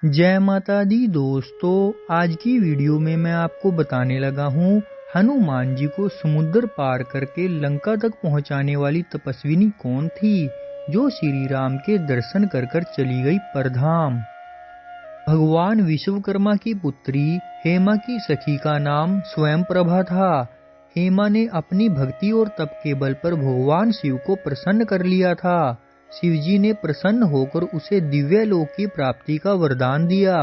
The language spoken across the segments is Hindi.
जय माता दी दोस्तों, आज की वीडियो में मैं आपको बताने लगा हूँ हनुमान जी को समुद्र पार करके लंका तक पहुँचाने वाली तपस्विनी कौन थी जो श्री राम के दर्शन कर कर चली गई परधाम। भगवान विश्वकर्मा की पुत्री हेमा की सखी का नाम स्वयं प्रभा था। हेमा ने अपनी भक्ति और तप के बल पर भगवान शिव को प्रसन्न कर लिया था। शिवजी ने प्रसन्न होकर उसे दिव्य लोक की प्राप्ति का वरदान दिया।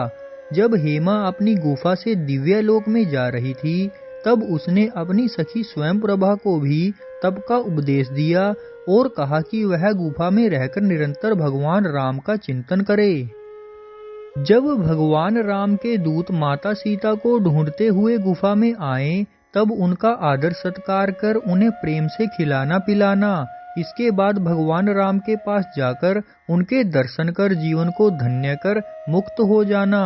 जब हेमा अपनी गुफा से दिव्य लोक में जा रही थी, तब उसने अपनी सखी स्वयं प्रभा को भी तप का उपदेश दिया और कहा कि वह गुफा में रहकर निरंतर भगवान राम का चिंतन करे। जब भगवान राम के दूत माता सीता को ढूंढते हुए गुफा में आए, तब उनका आदर सत्कार कर उन्हें प्रेम से खिलाना पिलाना, इसके बाद भगवान राम के पास जाकर उनके दर्शन कर जीवन को धन्य कर मुक्त हो जाना।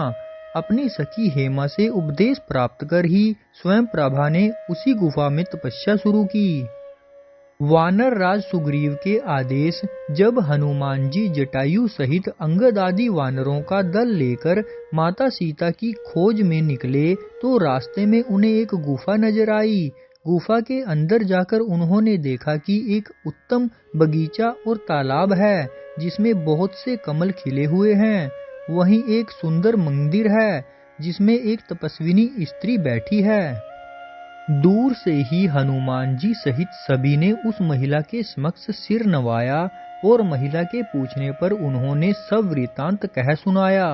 अपनी सखी हेमा से उपदेश प्राप्त कर ही स्वयं प्रभा ने उसी गुफा में तपस्या शुरू की। वानर राज सुग्रीव के आदेश जब हनुमान जी जटायु सहित अंगद आदि वानरों का दल लेकर माता सीता की खोज में निकले, तो रास्ते में उन्हें एक गुफा नजर आई। गुफा के अंदर जाकर उन्होंने देखा कि एक उत्तम बगीचा और तालाब है जिसमें बहुत से कमल खिले हुए हैं। वहीं एक सुंदर मंदिर है जिसमें एक तपस्विनी स्त्री बैठी है। दूर से ही हनुमान जी सहित सभी ने उस महिला के समक्ष सिर नवाया और महिला के पूछने पर उन्होंने सब वृतांत कह सुनाया।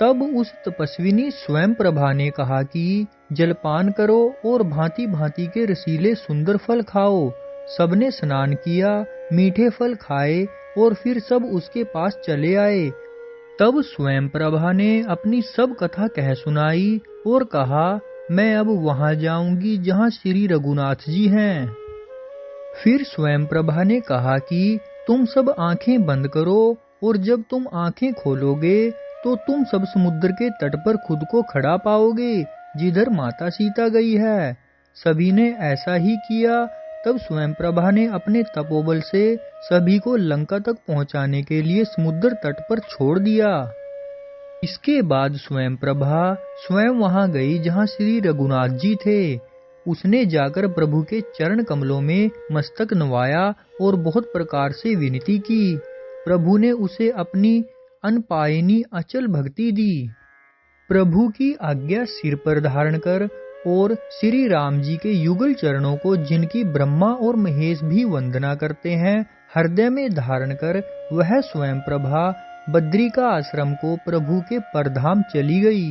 तब उस तपस्विनी स्वयं प्रभा ने कहा कि जलपान करो और भांति भांति के रसीले सुंदर फल खाओ। सबने स्नान किया, मीठे फल खाए और फिर सब उसके पास चले आए। तब स्वयं प्रभा ने अपनी सब कथा कह सुनाई और कहा, मैं अब वहां जाऊंगी जहां श्री रघुनाथ जी हैं। फिर स्वयं प्रभा ने कहा कि तुम सब आंखें बंद करो और जब तुम आंखें खोलोगे तो तुम सब समुद्र के तट पर खुद को खड़ा पाओगे जिधर माता सीता गई है। सभी ने ऐसा ही किया। तब स्वयं प्रभा ने अपने तपोबल से सभी को लंका तक पहुंचाने के लिए समुद्र तट पर छोड़ दिया। इसके बाद स्वयं प्रभा स्वयं वहां गई जहां श्री रघुनाथ जी थे। उसने जाकर प्रभु के चरण कमलों में मस्तक नवाया और बहुत प्रकार से विनती की। प्रभु ने उसे अपनी अनपायनी अचल भक्ति दी। प्रभु की आज्ञा सिर पर धारण कर और श्री राम जी के युगल चरणों को, जिनकी ब्रह्मा और महेश भी वंदना करते हैं, हृदय में धारण कर वह स्वयं प्रभा बद्री का आश्रम को प्रभु के परधाम चली गई।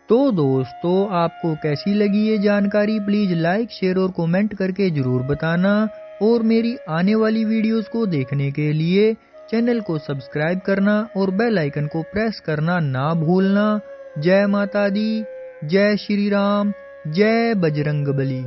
तो दोस्तों, आपको कैसी लगी ये जानकारी प्लीज लाइक, शेयर और कमेंट करके जरूर बताना। और मेरी आने वाली वीडियोस को देखने के लिए चैनल को सब्सक्राइब करना और बेल आइकन को प्रेस करना ना भूलना। जय माता दी, जय श्री राम, जय बजरंगबली।